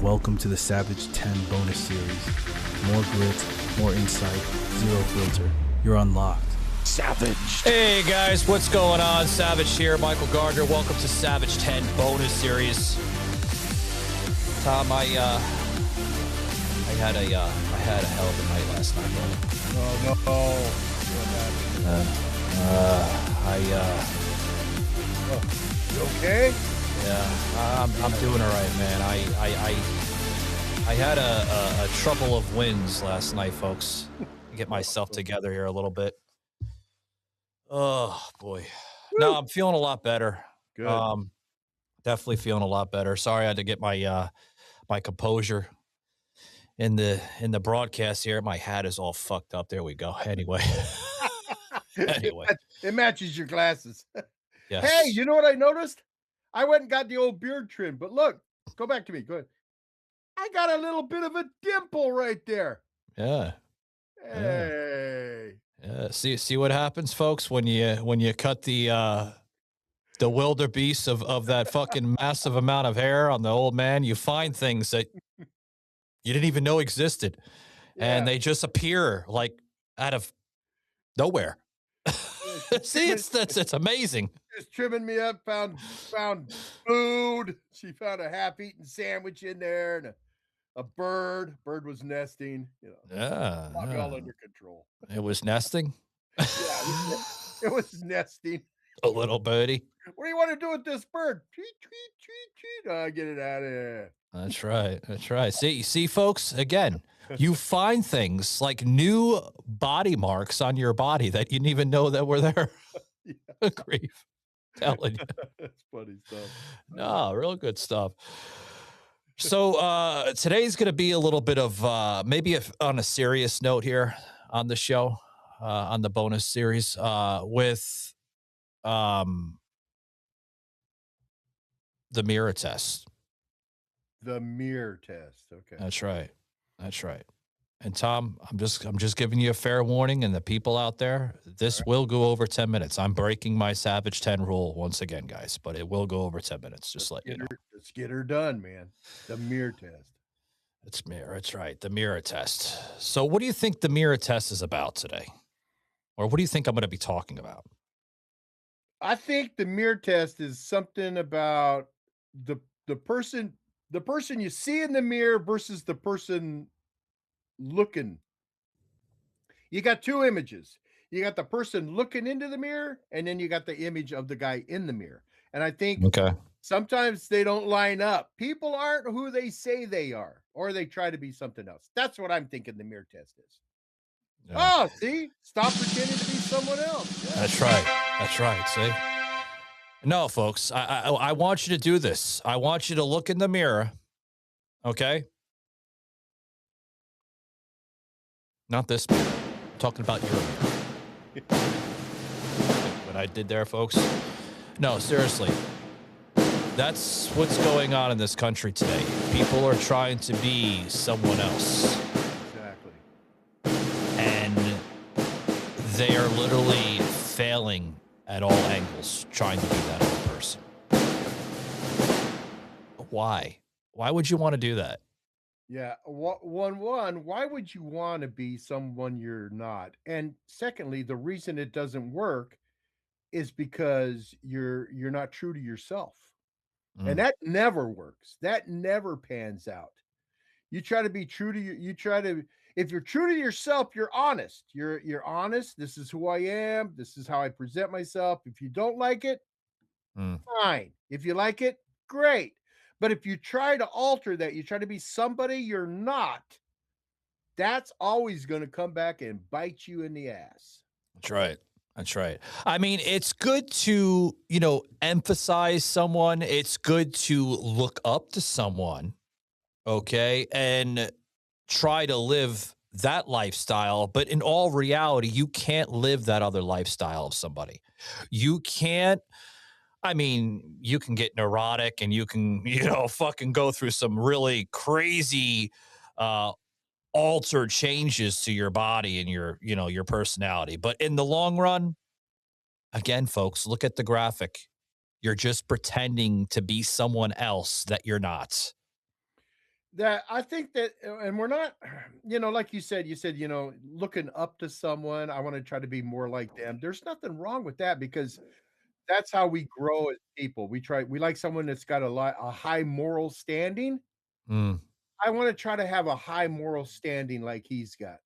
Welcome to the Savaged10 bonus series. More grit, more insight, zero filter. You're unlocked. Savage. Hey guys, what's going on? Savage here, Michael Gardner. Welcome to Savage10 bonus series. Tom, I had a hell of a night last night, brother. Oh no! You okay? Yeah, I'm doing all right, man. I had a trouble of wins last night, folks. Get myself together here a little bit. Oh boy. No, I'm feeling a lot better. Good. Definitely feeling a lot better. Sorry I had to get my my composure in the broadcast here. My hat is all fucked up. There we go. Anyway. Anyway. It matches your glasses. Yes. Hey, you know what I noticed? I went and got the old beard trim, but look, go back to me. Go ahead. I got a little bit of a dimple right there. Yeah. Hey. Yeah. See what happens, folks, when you cut the wildebeest of that fucking massive amount of hair on the old man. You find things that you didn't even know existed, and they just appear like out of nowhere. See, it's amazing. Just trimming me up, found food. She found a half-eaten sandwich in there and a bird. Bird was nesting. You know, Yeah, all under control. It was nesting. Yeah, it was nesting. A little birdie. What do you want to do with this bird? Tweet, tweet, tweet, tweet. Get it out of here. That's right. That's right. See, folks, again, you find things like new body marks on your body that you didn't even know that were there. Yeah. Grief. Telling you. That's funny stuff. No, real good stuff. So today's going to be a little bit of maybe on a serious note here on the show, on the bonus series with the mirror test. The mirror test. Okay. That's right. That's right. And Tom, I'm just giving you a fair warning, and the people out there, this will go over 10 minutes. I'm breaking my Savage 10 rule once again, guys, but it will go over 10 minutes. Just let you know. Let's get her done, man. The mirror test. That's right. The mirror test. So what do you think the mirror test is about today? Or what do you think I'm going to be talking about? I think the mirror test is something about the person you see in the mirror versus the person looking. You got two images. You got the person looking into the mirror, and then you got the image of the guy in the mirror. And I think sometimes they don't line up. People aren't who they say they are, or they try to be something else. That's what I'm thinking the mirror test is. Yeah. Oh, see? Stop pretending to be someone else. Yeah. That's right. That's right. See? No, folks, I want you to do this. I want you to look in the mirror, okay? Not this mirror. I'm talking about your mirror. What I did there, folks? No, seriously. That's what's going on in this country today. People are trying to be someone else. Exactly. And they are literally failing at all angles trying to be that other person. Why? Why would you want to do that? Yeah. One, why would you want to be someone you're not? And secondly, the reason it doesn't work is because you're not true to yourself. And that never works. That never pans out. You try to be true to if you're true to yourself, you're honest. You're honest. This is who I am. This is how I present myself. If you don't like it, fine. If you like it, great. But if you try to alter that, you try to be somebody you're not, that's always going to come back and bite you in the ass. That's right. That's right. I mean, it's good to, emphasize someone. It's good to look up to someone, okay, and try to live that lifestyle. But in all reality, you can't live that other lifestyle of somebody. You can't. I mean, you can get neurotic and you can, fucking go through some really crazy altered changes to your body and your personality. But in the long run, again, folks, look at the graphic. You're just pretending to be someone else that you're not. That I think that, and we're not, like you said, looking up to someone. I want to try to be more like them. There's nothing wrong with that because that's how we grow as people. We like someone that's got a high moral standing. Mm, I want to try to have a high moral standing like he's got.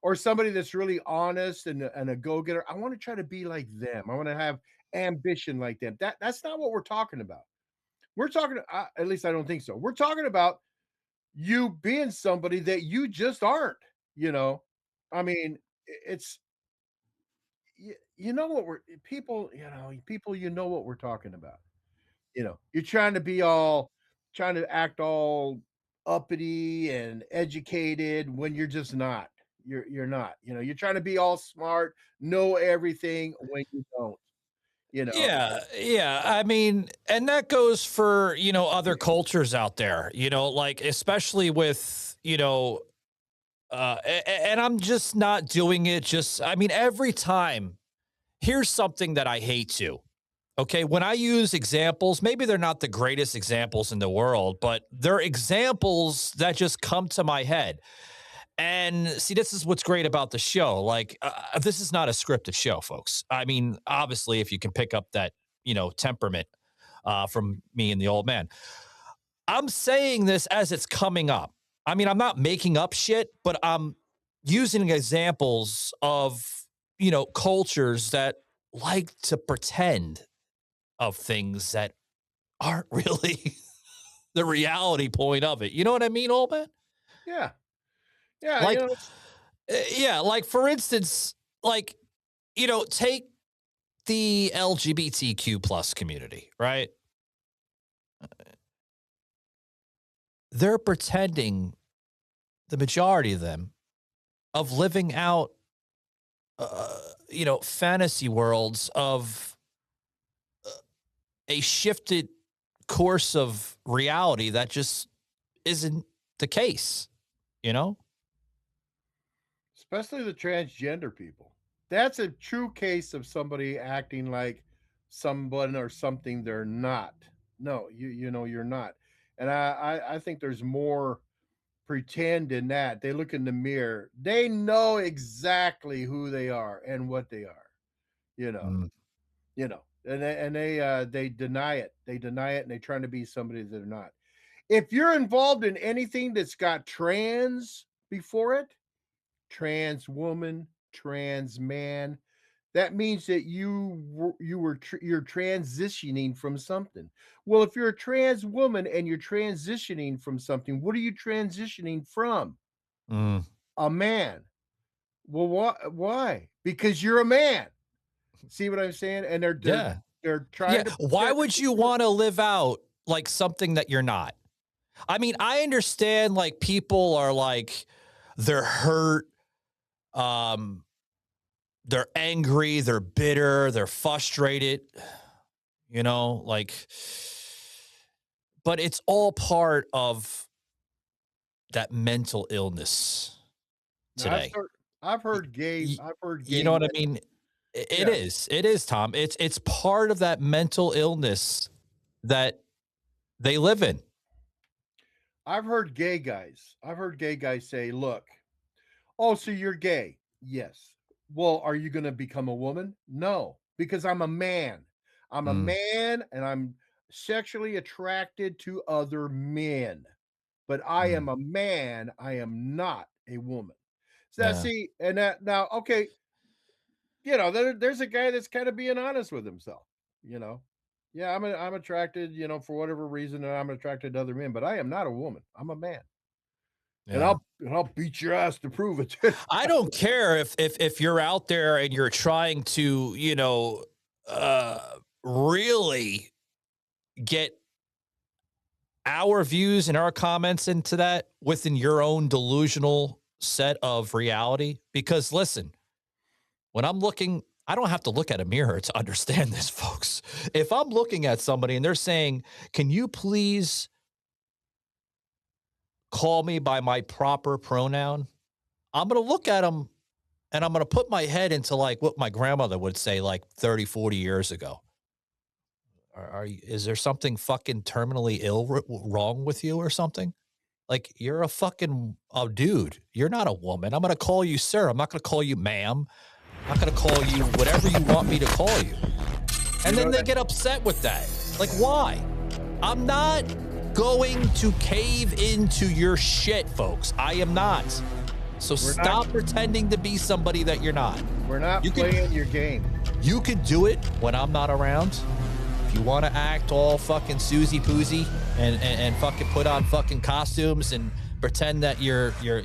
Or somebody that's really honest and a go-getter. I want to try to be like them. I want to have ambition like them. That's not what we're talking about. We're talking, at least I don't think so. We're talking about you being somebody that you just aren't, you know? I mean, it's you know what we're people, people you know what we're talking about. You're trying to act all uppity and educated when you're just not. You're not. You're trying to be all smart, know everything when you don't, you know? yeah, yeah. I mean, and that goes for, other cultures out there, like especially with, and I'm just not doing it. I mean, every time, here's something that I hate to. Okay. When I use examples, maybe they're not the greatest examples in the world, but they're examples that just come to my head. And see, this is what's great about the show. Like, this is not a scripted show, folks. I mean, obviously, if you can pick up that, temperament from me and the old man, I'm saying this as it's coming up. I mean, I'm not making up shit, but I'm using examples of, cultures that like to pretend of things that aren't really the reality point of it. You know what I mean, old man? Yeah. Yeah, Like, yeah, like for instance, like, take the LGBTQ plus community, right? They're pretending, the majority of them, of living out, fantasy worlds of a shifted course of reality that just isn't the case, you know? especially the transgender people. That's a true case of somebody acting like someone or something they're not. No, you're not. And I think there's more pretend in that. They look in the mirror. They know exactly who they are and what they are, you know. Mm, And they deny it. They deny it and they're trying to be somebody that they're not. If you're involved in anything that's got trans before it, trans woman, trans man. That means that you're transitioning from something. Well, if you're a trans woman and you're transitioning from something, what are you transitioning from? mm. A man. Well, why? Because you're a man. See what I'm saying? And Yeah. they're Yeah. trying to Why pretend would you want to live out like something that you're not? I mean, I understand like people are like, they're hurt, um, they're angry, they're bitter, they're frustrated, like, but it's all part of that mental illness now I've today. heard I've Y- heard gay y- I've heard You gay know what I men. mean? It Yeah. is. It is, Tom. It's part of that mental illness that they live in. I've heard gay guys say, "Look, oh, so you're gay? Yes. Well, are you going to become a woman? No, because I'm a man. I'm a Mm, man and I'm sexually attracted to other men. But I am mm, a man. I am not a woman. So that yeah. see, and that now, okay, there's a guy that's kind of being honest with himself, you know. Yeah, I'm attracted, for whatever reason, and I'm attracted to other men, but I am not a woman. I'm a man. And Yeah. I'll beat your ass to prove it. I don't care if you're out there and you're trying to, uh really get our views and our comments into that within your own delusional set of reality. Because listen, when I'm looking, I don't have to look at a mirror to understand this, folks. If I'm looking at somebody and they're saying, "Can you please call me by my proper pronoun?" I'm going to look at them and I'm going to put my head into like what my grandmother would say like 30, 40 years ago. Is there something fucking terminally ill wrong with you or something? Like, you're a fucking dude. You're not a woman. I'm gonna call you sir. I'm not gonna call you ma'am. I'm not gonna call you whatever you want me to call you. And You then know they that get upset with that. Like, why? I'm not going to cave into your shit, folks. I am not. So We're stop not pretending to be somebody that you're not. we're not You can- playing your game. You could do it when I'm not around. If you want to act all fucking Susie Poozy and fucking put on fucking costumes and pretend that you're you're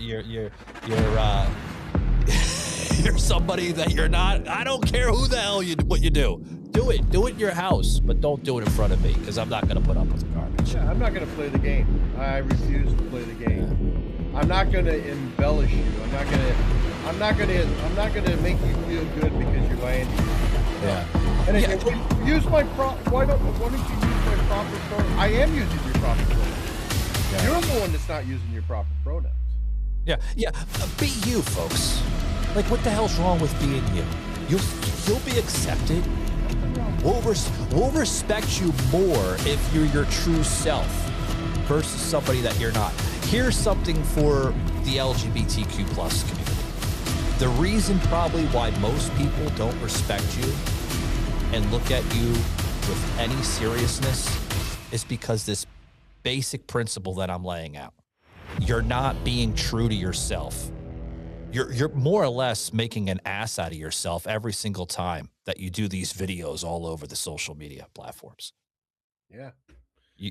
somebody that you're not. I don't care who the hell what you do. Do it. Do it in your house, but don't do it in front of me because I'm not gonna put up with the garbage. Yeah, I'm not going to play the game. I refuse to play the game. I'm not going to embellish you. I'm not going to make you feel good because you're lying to me. Yeah. And Yeah. again, use my why don't you use my proper pronoun? I am using your proper pronouns. Yeah. You're the one that's not using your proper pronouns. Yeah. Be you, folks. Like, what the hell's wrong with being you? You'll be accepted. We'll respect you more if you're your true self versus somebody that you're not. Here's something for the LGBTQ plus community. The reason probably why most people don't respect you and look at you with any seriousness is because this basic principle that I'm laying out. You're not being true to yourself. You're more or less making an ass out of yourself every single time that you do these videos all over the social media platforms. Yeah.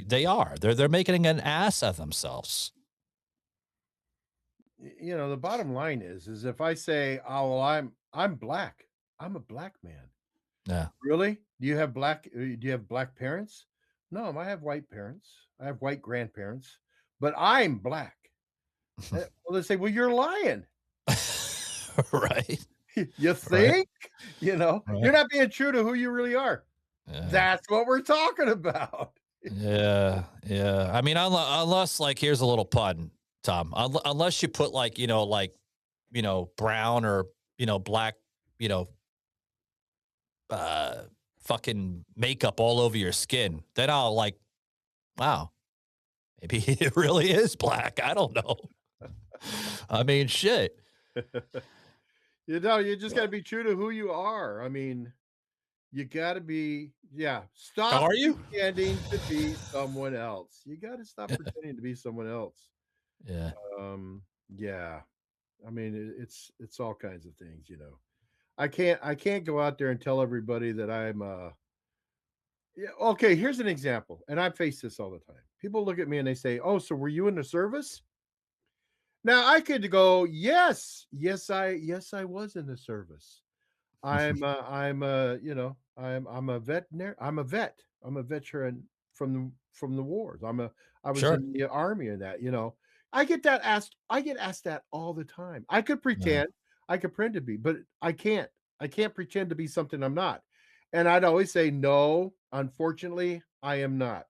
They are. They're making an ass of themselves. You know, the bottom line is if I say, "Oh, well, I'm black. I'm a black man." Yeah. Really? Do you have black parents? No, I have white parents. I have white grandparents, but I'm black. Well, they say, "Well, you're lying." Right. You think? You know, Right. you're not being true to who you really are. Yeah. That's what we're talking about. Yeah. I mean, unless like, here's a little pun, Tom. Unless you put like brown or black, fucking makeup all over your skin, then I'll like, wow, maybe it really is black. I don't know. I mean, shit. You know, you just got to be true to who you are. I mean, you got to be, stop Are you? pretending to be someone else. You got to stop pretending to be someone else. Yeah. Yeah. I mean, it's all kinds of things, you know. I can't go out there and tell everybody that I'm yeah, okay, here's an example, and I face this all the time. People look at me and they say, "Oh, so were you in the service?" Now I could go, yes, I was in the service. I'm a veterinary. I'm a vet. I'm a veteran from the wars. I was Sure. in the army and that, you know. I get asked that all the time. I could Yeah. pretend, I could pretend to be, but I can't. I can't pretend to be something I'm not. And I'd always say, "No, unfortunately, I am not."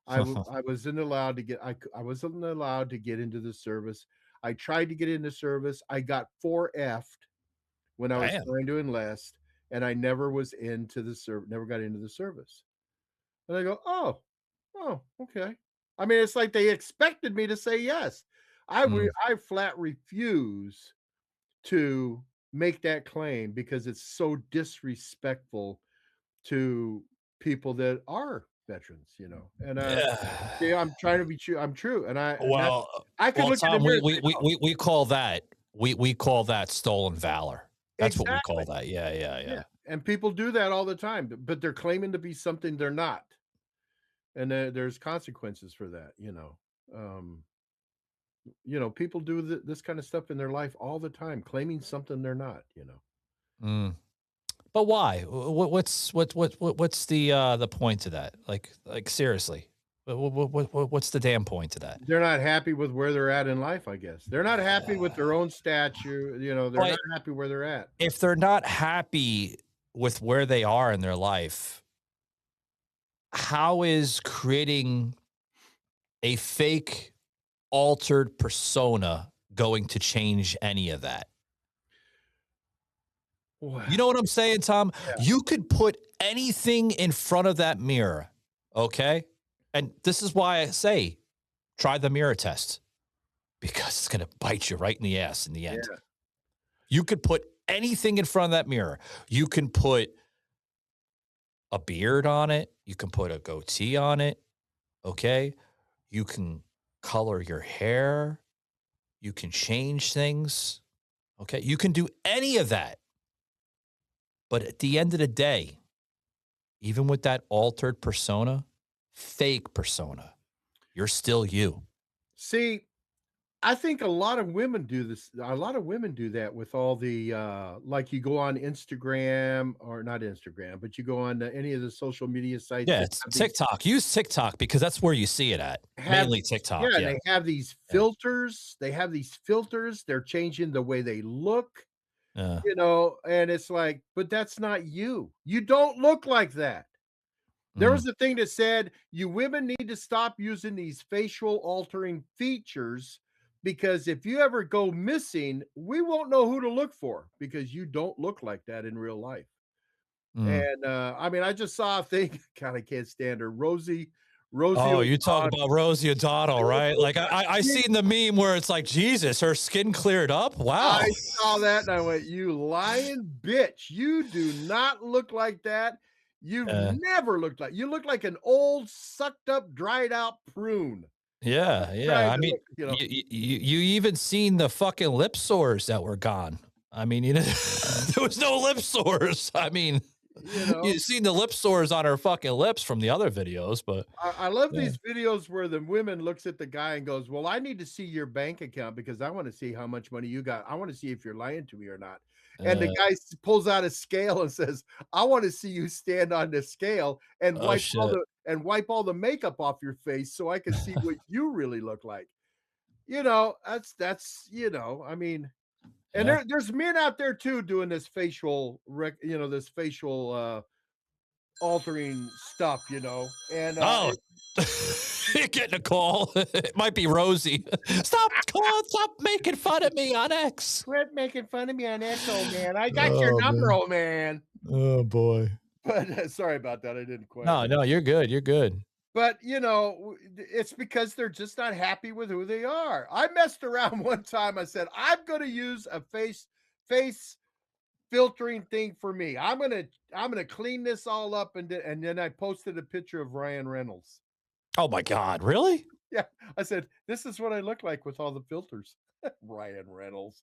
I wasn't allowed to get I wasn't allowed to get into the service. I tried to get into service. I got 4F'd when I was Damn. trying to enlist, and I never never got into the service. And I go, "Oh, okay." I mean, it's like they expected me to say yes. Mm. I flat refuse to make that claim because it's so disrespectful to people that are veterans, you know. And Yeah. yeah, I'm trying to be true. I'm true, and Well, I could look in the Tom, mirror we and we say, we "Oh, we we call that we call that stolen valor. That's what we call exactly." that. Yeah. Yeah, and people do that all the time, but they're claiming to be something they're not, and there's consequences for that, you know. People do this kind of stuff in their life all the time, claiming something they're not, you know. Mm. But why? What's the point to that? Like seriously, what's the damn point to that? They're not happy with where they're at in life, I guess. They're not happy with their own stature, you know, they're not But happy where they're at. if they're not happy with where they are in their life, how is creating a fake altered persona going to change any of that? Wow. You know what I'm saying, Tom? Yeah. You could put anything in front of that mirror, okay? And this is why I say try the mirror test. because it's going to bite you right in the ass in the end. Yeah. You could put anything in front of that mirror. You can put a beard on it. You can put a goatee on it. Okay. You can color your hair. You can change things. Okay. You can do any of that. But at the end of the day, even with that altered persona, fake persona, you're still you. See, I think a lot of women do this. A lot of women do that with all the like you go on Instagram or not Instagram, but you go on any of the social media sites Yeah, that it's have these TikTok. Use TikTok because that's where you see it at. have Mainly TikTok. yeah, and Yeah. they have these Yeah. filters. They have these filters. They're changing the way they look, Uh, and it's like, but that's not you. You don't look like that. There mm, was a thing that said, "You women need to stop using these facial altering features because if you ever go missing, we won't know who to look for because you don't look like that in real life." mm. And, I mean, I just saw a thing God, I can't stand her. Rosie Oh, you talk O'Donnell. about Rosie O'Donnell, right? Like I seen the meme where it's like, Jesus, her skin cleared up. Wow. I saw that and I went, "You lying bitch. You do not look like that. You've Uh, never looked like you look like an old, sucked up, dried out prune." yeah, yeah. Trying I to mean, look, you even seen the fucking lip sores that were gone. I mean, there was no lip sores. I mean, you know? you seen the lip sores on her fucking lips from the other videos, but I love yeah. these videos where the women looks at the guy and goes, "Well, I need to see your bank account because I wanna see how much money you got. I wanna see if you're lying to me or not." And the Uh, guy pulls out a scale and says, "I wanna see you stand on the scale and oh shit. wipe all the makeup off your face so I can see what you really look like." I mean, and Yeah. there's men out there too doing this this facial, altering stuff, and, Oh, you're getting a call. It might be Rosie. Stop making fun of me on X. quit making fun of me on X, old man. I got your Oh number, man. old man. Oh boy. But, sorry about that, I didn't quite No, mean no, you're good. You're good. but, it's because they're just not happy with who they are. I messed around one time, I said, "I'm gonna use a face filtering thing for me. I'm gonna clean this all up," and then I posted a picture of Ryan Reynolds. Oh my God. Really? Yeah, I said, "This is what I look like with all the filters." Ryan Reynolds.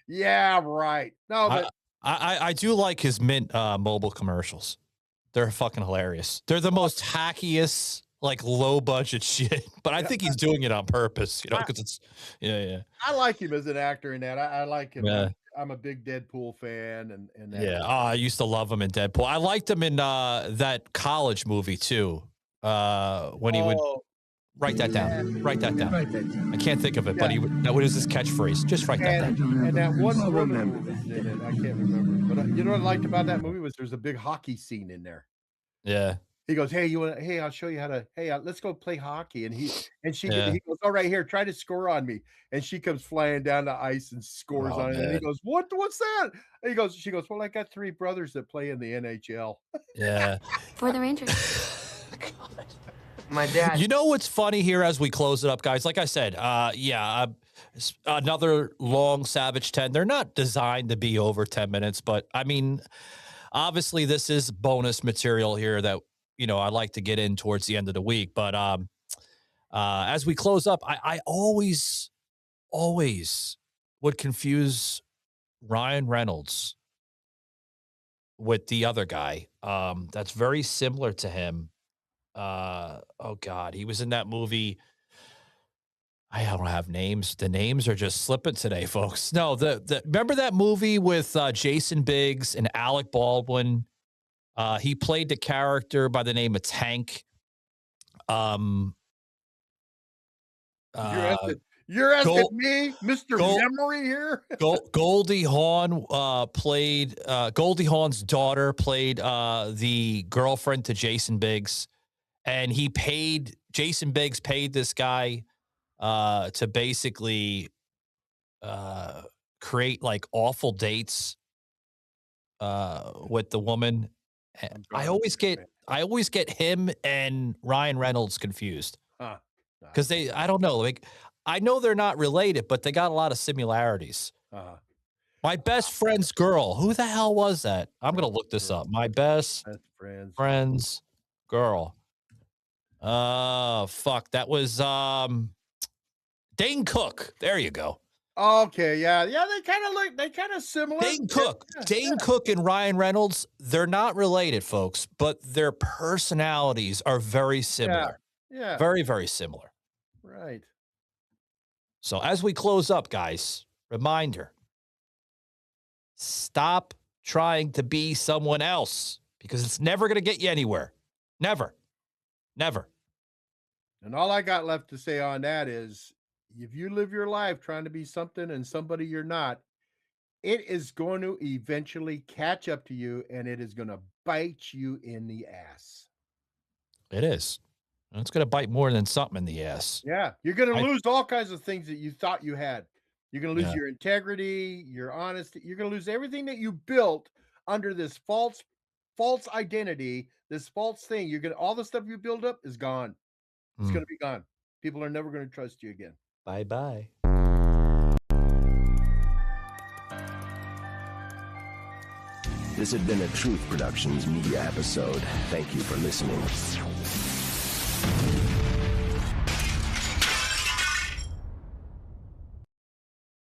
Yeah, right. No, I but I do like his Mint mobile commercials. They're fucking hilarious. They're the oh, most hackiest, like low budget shit. But I yeah, think he's doing it on purpose, I because it's yeah, I like him as an actor in that. I like him. yeah. I'm a big Deadpool fan and that. Yeah. Oh, I used to love him in Deadpool. I liked him in that college movie too. When he would Oh, write that yeah, down. Write that down. I can't think of it, but yeah, that was his catchphrase. Just write that down. and that one woman who was in it, I can't remember, but, you know what I liked about that movie was there's a big hockey scene in there. Yeah. He goes, Hey, I'll show you how to hey, let's go play hockey." Yeah. He goes, "All right, here, try to score on me." And she comes flying down the ice and scores Oh on it, and he man. goes, "What's that?" And she goes, "Well, I got 3 brothers that play in the NHL." Yeah. For the Rangers. My dad. You know what's funny here as we close it up, guys? Like I said, another long Savage 10. They're not designed to be over 10 minutes, but I mean, obviously this is bonus material here that, I like to get in towards the end of the week. But as we close up, I always would confuse Ryan Reynolds with the other guy. That's very similar to him. Oh God, he was in that movie. I don't have names. The names are just slipping today, folks. No, the remember that movie with Jason Biggs and Alec Baldwin? He played the character by the name of Tank. Um, You're uh, asking you're asking Gold, me, Mr. Gold, Memory here? Goldie Hawn played Goldie Hawn's daughter played the girlfriend to Jason Biggs, and Jason Biggs paid this guy to basically create like awful dates with the woman. I'm I drawing a always picture, get man. I always get him and Ryan Reynolds confused Huh. because I don't know, like I know they're not related, but they got a lot of similarities. Uh-huh. My best friend's girl. Who the hell was that? I'm going to look this up. My best friend's girl. Fuck. That was Dane Cook. There you go. Okay, yeah. They kind of similar. Dane Cook. Dane Cook and Ryan Reynolds, they're not related, folks, but their personalities are very similar. Yeah. Very, very similar. Right. So as we close up, guys, reminder, stop trying to be someone else because it's never going to get you anywhere. Never. And all I got left to say on that is, if you live your life trying to be something and somebody you're not, it is going to eventually catch up to you and it is going to bite you in the ass. It is. And it's going to bite more than something in the ass. Yeah. You're going to lose all kinds of things that you thought you had. You're going to lose Yeah. your integrity, your honesty. You're going to lose everything that you built under this false identity, this false thing. All the stuff you build up is gone. It's going to be gone. People are never going to trust you again. Bye-bye. This had been a Truth Productions media episode. Thank you for listening.